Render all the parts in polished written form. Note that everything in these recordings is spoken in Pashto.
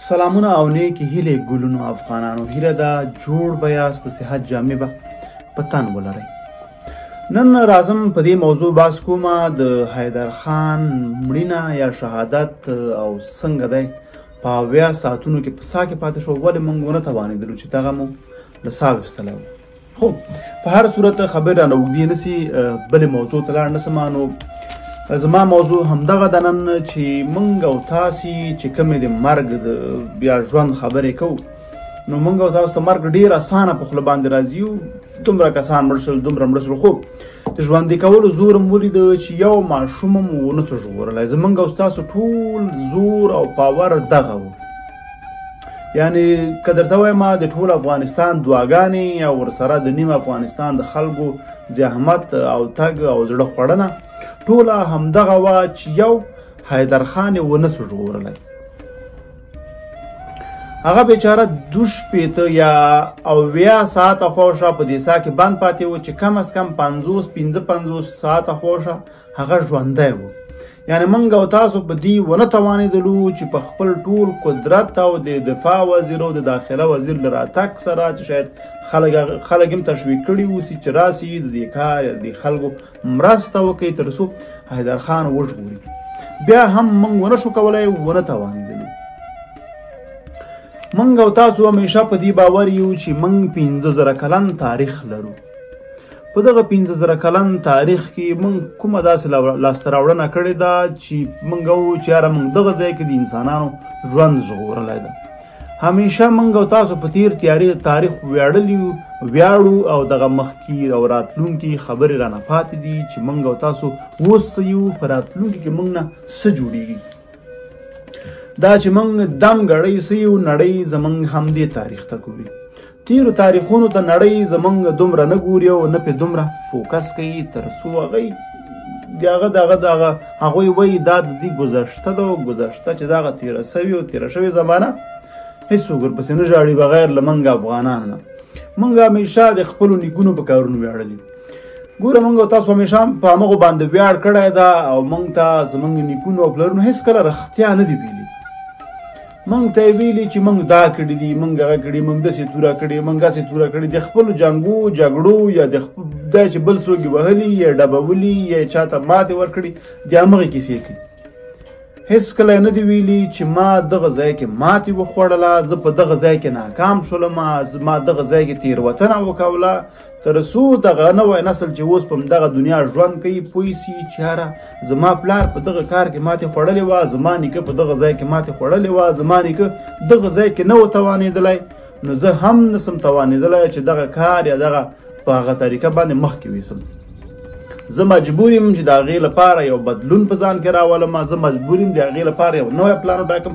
سلامونه او نیکی هیلې ګلونو افغانانو هیله ده جوړ به یاست د صحت جامې به په تن ولرئ. نن راځم په دې موضوع بحث کومه د حیدر خان مړینه یا شهادت او څنګه دی په 80 ساعتونو کې په سا کې پاتې شو، ولې موږ ونه توانېدلو چې دغه مو له سا ویستلی و. خو په هر صورت خبرې رانه اوږدې نسي، بلې موضوع ته لاړ نسم. نو زما موضوع همدغه ده نن چې موږ او تاسې چې کومې د مرګ د بیا ژوند خبرې کوو، نو موږ او تاسو ته مرګ ډېر اسانه په خوله باندې راځي. دومره کسان مړ شول، دومره مړ شول، خو د ژوندي کولو زور م ولیده چې یو ماشوم م ونه څه ژغورلی. زموږ او ستاسو ټول زور او پاور دغه و. یعنې که درته وایم د ټول افغانستان دعاګانې او ورسره د نیم افغانستان د خلکو زحمت او تګ او زړه خوړنه ټوله همدغه وه چې یو حیدر خان یې ونه څه ژغورلی. هغه بیچاره 2 یا 80 ساعته خوشه په دې سا کې بند پاتې و چې کم از کم 50 ساعته خوشه هغه ژوندی و. یعنې موږ او تاسو په دې ونه توانېدلو چې په خپل ټول قدرت او د دفاع وزیر او د داخله وزیر له راتګ سره چې شاید خلک هم تشویق کړي اوسي چې راسي د دې کار یا د خلکو مرسته وکړي تر څو حیدر خان وژغوري. بیا هم موږ ونه شو کولی، ونه توانېدلو. موږ او تاسو همیشه په دې باور یو چې موږ 15,000 کلن تاریخ لرو. په دغه 15,000 کلن تاریخ کې موږ کومه داسې لاسته راوړنه کړې ده چې موږ وایو چې یاره موږ دغه ځای کې د انسانانو ژوند ژغورلی ده. همیشه موږ او تاسو په تیر تاریخ ویاړو او دغه مخکې او راتلونکي خبرې رانه پاتې دي چې موږ او تاسو اوس څه یو، په راتلونکي کې موږ نه څه جوړېږي. دا چې موږ دم ګړی څه یو، نړۍ زموږ همدې تاریخ ته ګوري. تیرو تاریخونو ته نړۍ زموږ دومره نه ګوري او نه پې دومره فوکس کوي تر څو هغوی وایي دا د دې ګذشته ده او ګذشته چې دغه تېره سوي او تېره شوې زمانه هېڅوک ورپسې نه ژاړي بغیر له موږ افغانانو نه. موږ همیشه د خپلو نیکونو په کارونو ویاړلي. ګوره موږ او تاسو همیشه په همغو باندې ویاړ کړی ده او موږ ته زموږ نیکونو او پلرونو هېڅکله رښتیا نه دي ویلي. موږ ته یې ویلي چې موږ دا کړي دي، موږ هغه کړي، موږ داسې توره کړې، موږ هسې توره کړې. د خپلو جنګو جګړو یا دا چې بل څوک یې وهلي یا ډبولي یا چاته ماتې ورکړي، د همغې کیسې کوي. هېڅکله یې نه دي ویلي چې ما دغه ځای کې ماتې وخوړله، زه په دغه ځای کې ناکام شولم، ما دغه ځای کې تېروتنه وکوله، تر څو دغه نوی نسل چې اوس په همدغه دنیا ژوند کوي پوه سي چې یاره زما پلار په دغه کار کې ماتې خوړلې وه، زما نیکه په دغه ځای کې ماتې خوړلې وه، زما نیکه دغه ځای کې نه و توانېدلی، نو زه هم نسم توانېدلی چې دغه کار یا دغه په هغه طریقه باندې مخکې ویسم. زه مجبور یم چې د هغې لپاره یو بدلون په ځان کې راولم. زه مجبور یم د هغې لپاره یو نوی پلان وټاکم.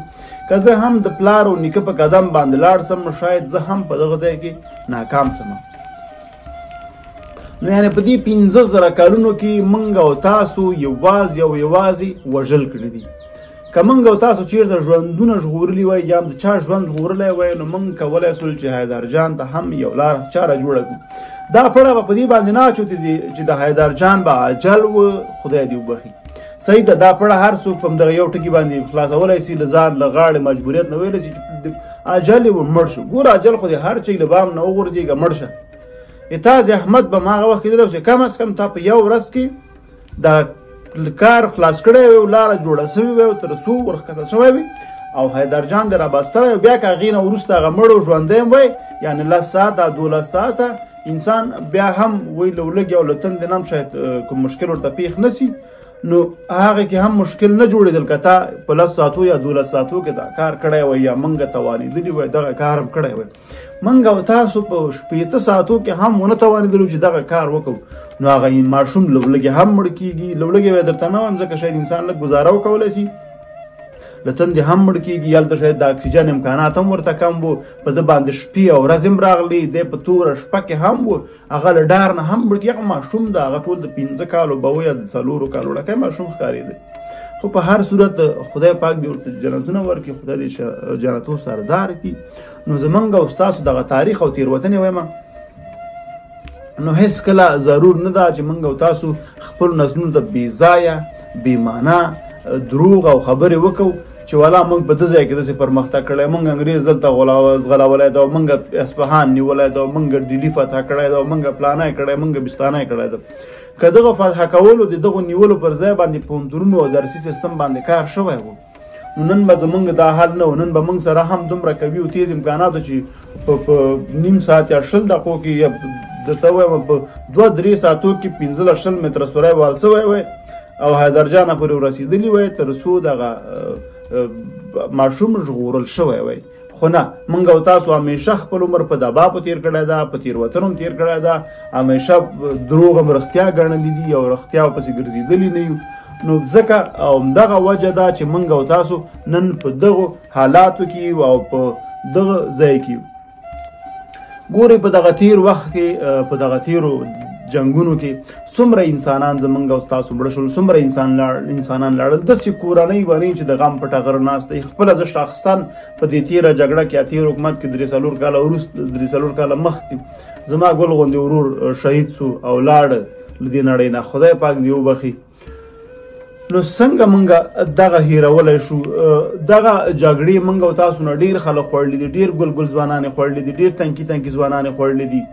که زه هم د پلار او نیکه په قدم باندې لاړ سم، شاید زه هم په دغه ځای کې ناکام سم. نو یعنې په دې 15,000 کلونو کې موږ او تاسو یوازې وژل کړي دي. که موږ او تاسو چېرته ژوندونه ژغورلي وای یا د چا ژوند ژغورلی وای، نو موږ کولی سول چې حیدر جان ته هم یو لاره چاره جوړه کړو. دا پړه به په دې باندې نه اچوتې چې د حیدر جان به عجل و، خدای دې وبخي. صحیح ده، دا پړه هر څوک په همدغه یو ټکي باندې خلاصولی سي، له ځان له غاړې مجبوریت نه ویلی چې عجل یې مړ شو. ګوره عجل خو دې هر چی له بام نه وغورځېږه مړ شه. تا زحمت به هغه وخت لیدلی چې کم از کم تا په یو ورځ کې دا کار خلاص کړی وی، لاره جوړه سوې وی، تر څو ورښکته شوی وي او حیدر جان دې راباستلی. بیا که هغې نه وروسته هغه مړ او ژوندی هم وی، یعنې 10 ساعته 12 ساعته انسان بیا هم وی له ولږې او له تندې نه هم شاید کوم مشکل ورته پیښ نه سي، نو هغه کې هم مشکل نه جوړېدل که تا په 10 ساعتو یا 12 ساعتو کې دا کار کړی وی یا موږ توانېدلي وی دغه کار هم کړی وی. موږ او تاسو په 80 ساعتو کې هم ونه توانېدلو چې دغه کار وکړو، نو هغه ماشوم له ولږې هم مړ کېږي. له ولږې به درته نه وایم ځکه شاید انسان لږ ګزاره وکولی سي، له تندې هم مړ کېږي. هلته شاید د اکسیجن امکانات هم ورته کم وو، په ده باندې شپې او ورځې هم راغلي، دی په توره شپه کې هم وو، هغه له ډار نه هم مړ کېږي. هغه ماشوم ده، هغه ټول د 15 کالو به و یا د 4 کالو ډکی ماشوم ښکارېده. خو په هر صورت خدای پاک دې ورته جنتونه ورکړي، خدای دې جنتو سردار کړي. نو زموږ او ستاسو دغه تاریخ او تېروتنې وایم، نو هېڅکله ضرور نه ده چې موږ او تاسو خپل نسلونو ته بې ځایه بې معنا دروغ او خبرې وکړو. چې والا موږ په دې ځای کې داسې پرمختګ کړی، موږ انګریز دلته زغلولی ده، موږ اصفهان نیولی ده، موږ ډیلي فتح کړی ده، موږ پلانی کړی، موږ بستانی کړی ده. که دغه فتح کولو د دغو نیولو پر ځای باندې پوهنتونونو او درسي سیستم باندې کار شوی و، نو نن به زمونږ دا حال نه و. نن به موږ سره هم دومره قوي او تیز امکانات چې په نیم ساعت یا 20 دقیقو کې یا درته وایم په 2-3 ساعتو کې 15-20 متره سوری وال سوی وی او حیدرجانه پورې ورسېدلي وی، تر څو دغه ماشوم ژغورل شوی وی. خو نه، موږ او تاسو همیشه خپل عمر په دباپو تیر کړی ده، په تیروتنو هم تیر کړی ده، همیشه دروغ هم رښتیا ګڼلي دي او رښتیا پسې ګرځېدلي نه یو. نو ځکه همدغه وجه ده چې موږ او تاسو نن په دغو حالاتو کې او په دغه ځای کې ګورئ. په دغه تیر وخت کې، په دغه تیرو جنګونو کې څومره انسانان زمونږ او ستاسو مړه شول، څومره انسانان لاړل. داسې کورنۍ ونې چې د غم په ټغر ناست دی. خپله زه شخصا په دې تیره جګړه کې، تیر حکومت کې 3-4 کاله وروسته، 3-4 کاله مخکې زما ګل غوندې ورور شهید سو او لاړ له دې نړۍ نه، خدای پاک دې وبخي. نو څنګه موږ دغه هیرولی شو؟ دغه جګړې موږ او تاسو نه ډېر خلک خوړلي دي، ډېر ګل ځوانان یې خوړلي دي، ډېر تنکي ځوانان یې خوړلي دي.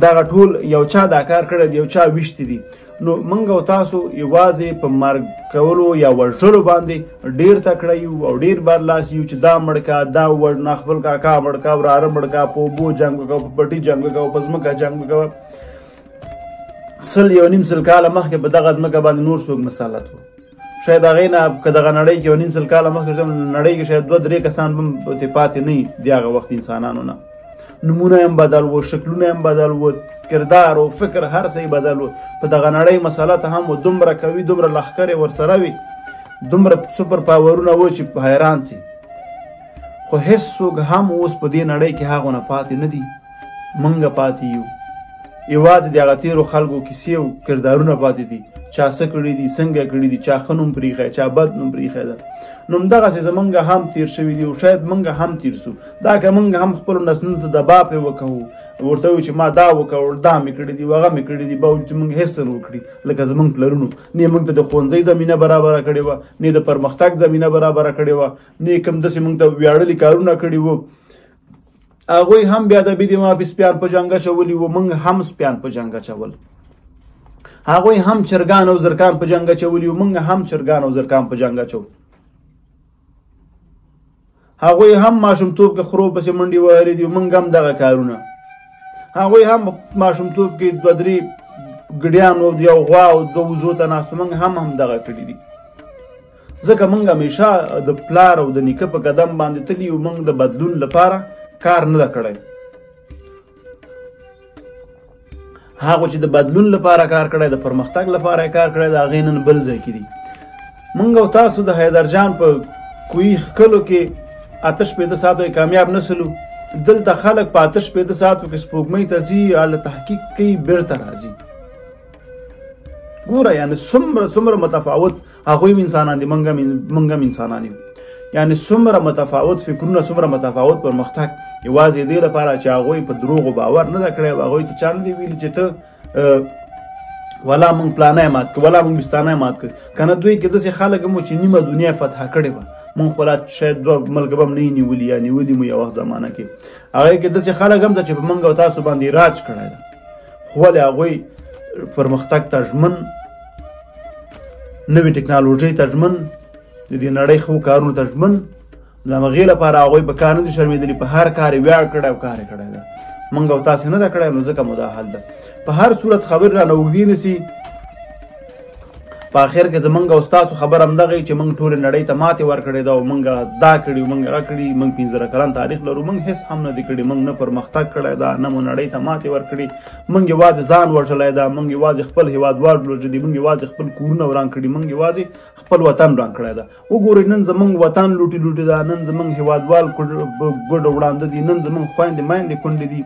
دغه ټول یو چا دا کار کړی دی، یو چا ویشتي دي. نو موږ او تاسو یوازې په مرګ کولو یا وژلو باندې ډېر تکړه یو او ډېر برلاسی یو چې دا مړ کا، دا وژنه، خپل کاکا مړ کا، وراره مړ کا، په اوبو جنګ وکړه، په پټي جنګ وکړه، په ځمکه جنګ وکړه. 100 کاله مخکې په دغه ځمکه باندې نور څوک مسلط و. شاید هغې نه که دغه نړۍ کې 1 کاله مخکې نړۍ کې شاید 2-3 کسان هم پاتې نه وي د هغه وخت انسانانو نه. نمونه هم بدل و، شکلونه هم بدل و، کردار او فکر هر څه بدل و. په دغه نړۍ مسلط هم و، دومره کوي، دومره لښکر یې ورسره وي، دومره سوپر پاورونه و چې حیران سي. خو هېڅوک هم اوس په دې نړۍ کې هغونه پاتې نه دي. موږ پاتې یو، یوازې د هغه تېرو خلکو کیسې او کردارونه پاتې دي، چا څه کړي دي، څنګه کړي دي، چا ښه نوم پرېښی، چا بد نوم پرېښی ده. نو همدغسې زمونږ هم تېر شوي دي او شاید موږ هم تېر سو. دا که موږ هم خپلو نسلونو ته دبا پرې وکوو، ورته وایو چې ما دا وکړ، دا مې کړي دي، هغه مې کړي دي، باوجود چې موږ هېڅ څه نه وکړي. لکه زموږ پلرونو نه موږ ته د ښوونځۍ زمینه برابره کړې وه، نه د پرمختګ زمینه برابره کړې وه، نه کوم داسې موږ ته ویاړلي کارونه کړي وو. هغوی هم بیا د بېدمافي سپیان په جنګ اچولي وو، موږ هم سپیان په جنګ اچول. هغوی هم چرګان او زرکان په جنګ اچولي وو، موږ هم چرګان او زرکان په جنګ اچو. هغوی هم ماشومتوب کې خرو پسې منډې وهلې دي، موږ هم دغه کارونه. هغوی هم ماشومتوب کې 2-3 ګډیان او یو غوا او 2 وزو ته ناست، موږ هم دغه کړي دي. ځکه موږ همیشه د پلار او د نیکه په قدم باندې تلي یو، موږ د بدلون لپاره کار نه ده کړی. هغه چې د بدلون لپاره کار کړی، د پرمختګ لپاره کار کړی، د هغې نن بل ځای کې دي. موږ او تاسو د حیدرجان په کوی ښکلو کې 8-15 ساعتو کامیاب نه سلو. دلته خلک په 8-15 ساعتو کې سپوږمۍ ته ځي، هله تحقیق کوي، بیرته راځي. ګوره یعنې څومره متفاوت هغوی انسانان دي، موږ هم انسانان یو. یعنې څومره متفاوت فکرونه، څومره متفاوت پرمختګ. یوازې دې لپاره چې هغوی په دروغو باور نه ده کړی، هغوی ته چا نه دی ویلي چې ته ولا موږ پلانی مات کړ، ولا موږ بستانی مات کړ. که نه دوی کې داسې خلک هم چې نیمه دنیا فتح کړې وه، موږ خپله شاید 2 ملکه به هم نه یې نیولي یا نیولي مو یو وخت زمانه کې. هغې کې داسې خلک هم ده چې په موږ او تاسو باندې راج کړی ده، خو ولې هغوی پرمختګ ته ژمن، نوې ټکنالوژۍ ته ژمن، د دې نړۍ ښو کارونو ته ژمن. د همغې لپاره هغوی په کار نه دي شرمېدلي، په هر کار یې ویاړ کړی او کار یې کړی ده. موږ او تاسې نه ده کړی، نو ځکه مو دا حال ده. په هر صورت خبرې رانه اوږدې نه سي. په اخر کې زمونږ او ستاسو خبر همدغه چې موږ ټولې نړۍ ته ماتې ورکړې ده او موږ دا کړي، موږ هغه کړي. موږ 15 کلن تاریخ لرو، موږ هېڅ هم نه دي کړي. موږ نه پرمختګ کړی ده، نه مو نړۍ ته ماتې ورکړي. موږ یوازې ځان وژلی ده، موږ یوازې خپل هېوادوال وژلي، موږ یوازې خپل کورونه وران کړي، موږ یوازې خپل وطن وران کړی ده. وګورئ نن زموږ وطن لوټي ده، نن زموږ هېوادوال ګوډه وړاندې دي، نن زموږ خویندې میندې کونډې دي.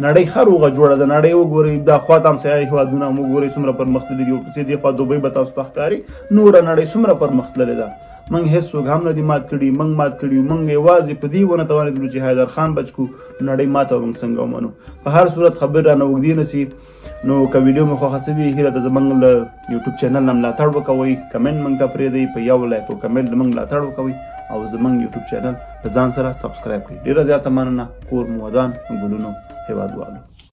نړۍ ښه روغه جوړه ده. نړۍ وګورئ، دا خوا ته همسایه هېوادونه هم وګورئ څومره پرمختللي دي، ورپسې دې خوا دوبۍ به تاسو ته ښکاري. نوره نړۍ څومره پرمختللې ده. موږ هېڅوک هم نه دي مات کړي، موږ مات کړي. موږ یوازې په دې ونه توانېدلو چې حیدر خان بچ کړو، نړۍ ماته موږ څنګه ومنو. په هر صورت خبرې رانه اوږدې نه سي. نو که ویډیو مې خوښه شوې، هیله ده زموږ له یوټیوب چینل نه ملاتړ وکوئ، کمنټ موږ ته پرېږدئ، په یو لایک او کمنټ زموږ ملاتړ وکوئ. او زمونږ یوټیوب چینل په ځان سره سبسکرایب کړئ. ډېره زیاته مننه. کور مو ودان، ګلونو هیوادوالو.